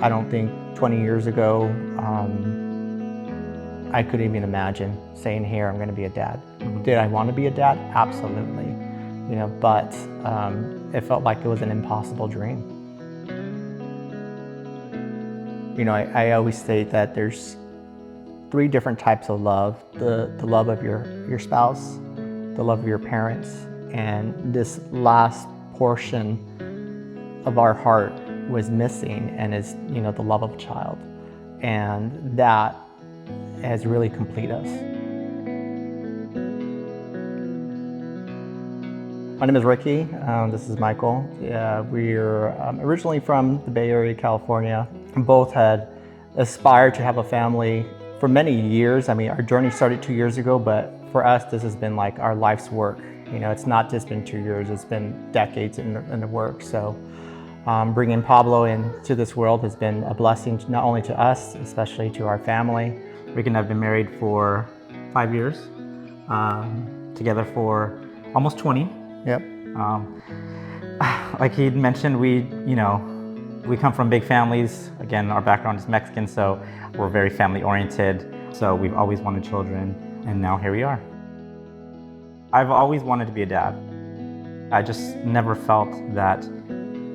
I don't think 20 years ago, I couldn't even imagine saying, here, I'm gonna be a dad. Did I wanna be a dad? Absolutely. But it felt like it was an impossible dream. I always say that there's 3 different types of love. The love of your spouse, the love of your parents, and this last portion of our heart was missing, and is the love of a child. And that has really completed us. My name is Ricky. This is Michael. We're originally from the Bay Area, California. Both had aspired to have a family for many years. I mean, our journey started 2 years ago, but for us, this has been like our life's work. It's not just been 2 years, it's been decades in the work. So bringing Pablo into this world has been a blessing, not only to us, especially to our family. Rick and I have been married for 5 years, together for almost 20. Yep. Like he'd mentioned, we come from big families. Again, our background is Mexican, so we're very family oriented. So we've always wanted children, and now here we are. I've always wanted to be a dad. I just never felt that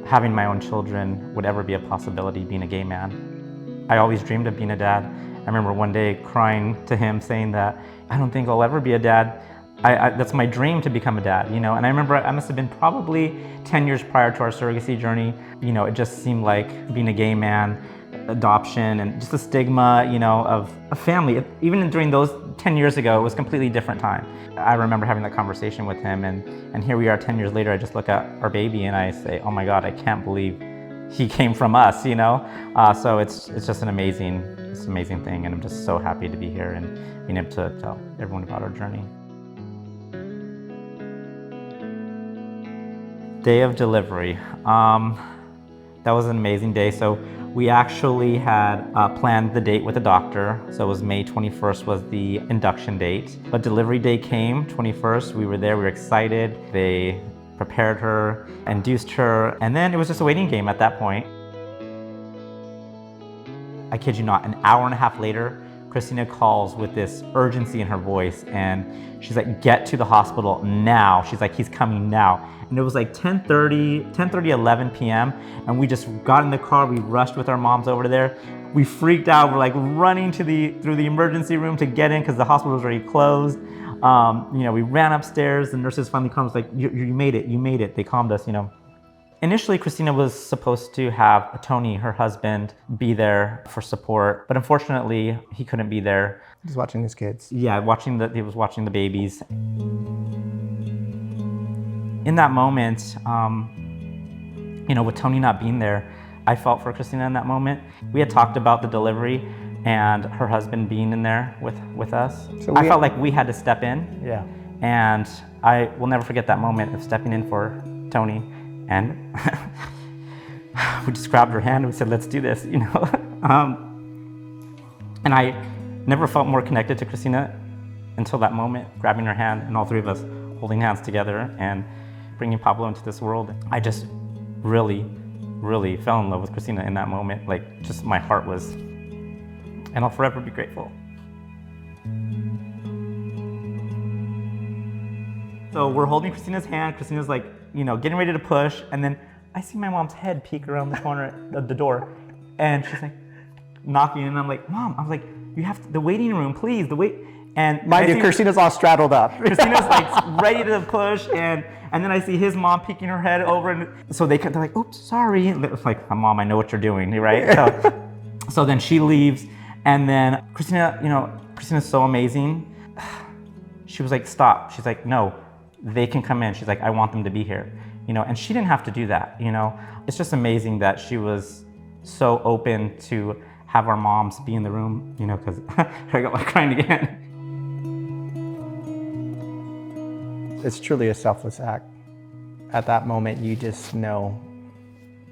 having my own children would ever be a possibility, being a gay man. I always dreamed of being a dad. I remember one day crying to him, saying that I don't think I'll ever be a dad. That's my dream, to become a dad, And I remember I must have been probably 10 years prior to our surrogacy journey. It just seemed like being a gay man, adoption, and just the stigma, of a family. Even during those 10 years ago, it was a completely different time. I remember having that conversation with him, and here we are 10 years later. I just look at our baby and I say, oh my God, I can't believe he came from us, So it's just an amazing thing, and I'm just so happy to be here and being able to tell everyone about our journey. Day of delivery. That was an amazing day. So we actually had planned the date with the doctor. So it was May 21st was the induction date. But delivery day came, 21st. We were there, we were excited. They prepared her, induced her, and then it was just a waiting game at that point. I kid you not, an hour and a half later, Kristina calls with this urgency in her voice, and she's like, get to the hospital now. She's like, he's coming now. And it was like 10:30, 11 p.m. And we just got in the car, we rushed with our moms over there. We freaked out, we're like running through the emergency room to get in because the hospital was already closed. We ran upstairs, the nurses finally calmed us, like, you made it. They calmed us, Initially, Kristina was supposed to have Tony, her husband, be there for support, but unfortunately, he couldn't be there. He's watching his kids. Yeah, he was watching the babies. In that moment, with Tony not being there, I felt for Kristina in that moment. We had talked about the delivery and her husband being in there with us. So I felt like we had to step in. Yeah. And I will never forget that moment of stepping in for Tony. And we just grabbed her hand and we said, let's do this, And I never felt more connected to Kristina until that moment, grabbing her hand and all 3 of us holding hands together and bringing Pablo into this world. I just really, really fell in love with Kristina in that moment. Like, just my heart was, and I'll forever be grateful. So we're holding Kristina's hand. Kristina's like, getting ready to push. And then I see my mom's head peek around the corner of the door. And she's like knocking. And I'm like, Mom, you have the waiting room, please, And mind you, Kristina's all straddled up. Kristina's like ready to push. And then I see his mom peeking her head over. And so they're like, oops, sorry. And it's like, Mom, I know what you're doing, right? So then she leaves. And then Kristina's so amazing. She was like, stop. She's like, no. They can come in. She's like, I want them to be here, and she didn't have to do that, It's just amazing that she was so open to have our moms be in the room, because I got like crying again. It's truly a selfless act. At that moment, you just know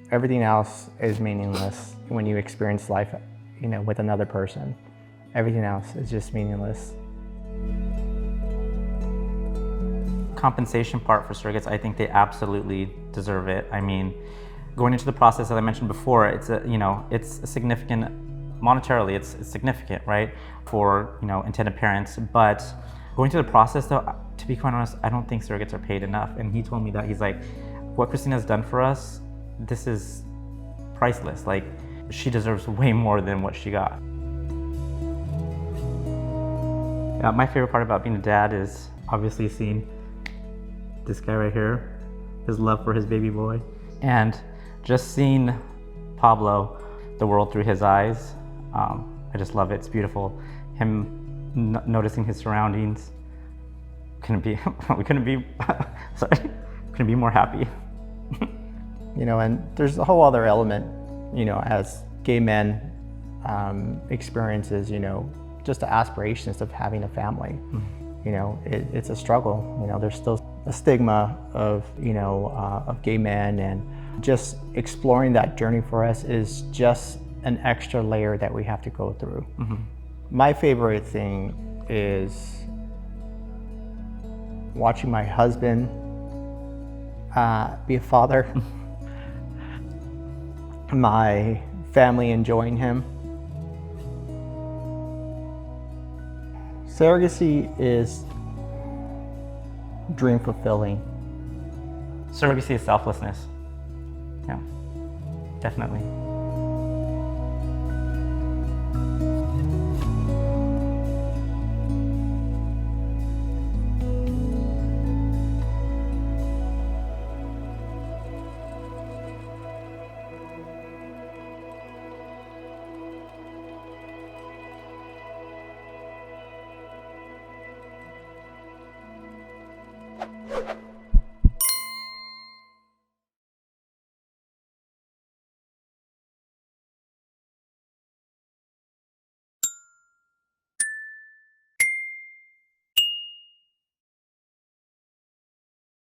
everything else is meaningless when you experience life, with another person. Everything else is just meaningless. Compensation part for surrogates, I think they absolutely deserve it. I mean, Going into the process, as I mentioned before, it's a significant, monetarily, it's significant, right, for intended parents. But going through the process, though, to be quite honest, I don't think surrogates are paid enough. And he told me that he's like, what Kristina's done for us, this is priceless. Like, she deserves way more than what she got. My favorite part about being a dad is obviously seeing this guy right here, his love for his baby boy, and just seeing Pablo, the world through his eyes. I just love it. It's beautiful. Him noticing his surroundings. We couldn't be more happy. And there's a whole other element, as gay men experiences, just the aspirations of having a family. It's a struggle. There's still a stigma of gay men, and just exploring that journey for us is just an extra layer that we have to go through. Mm-hmm. My favorite thing is watching my husband be a father, my family enjoying him. Surrogacy is dream fulfilling. Surrogacy is selflessness. Yeah, definitely.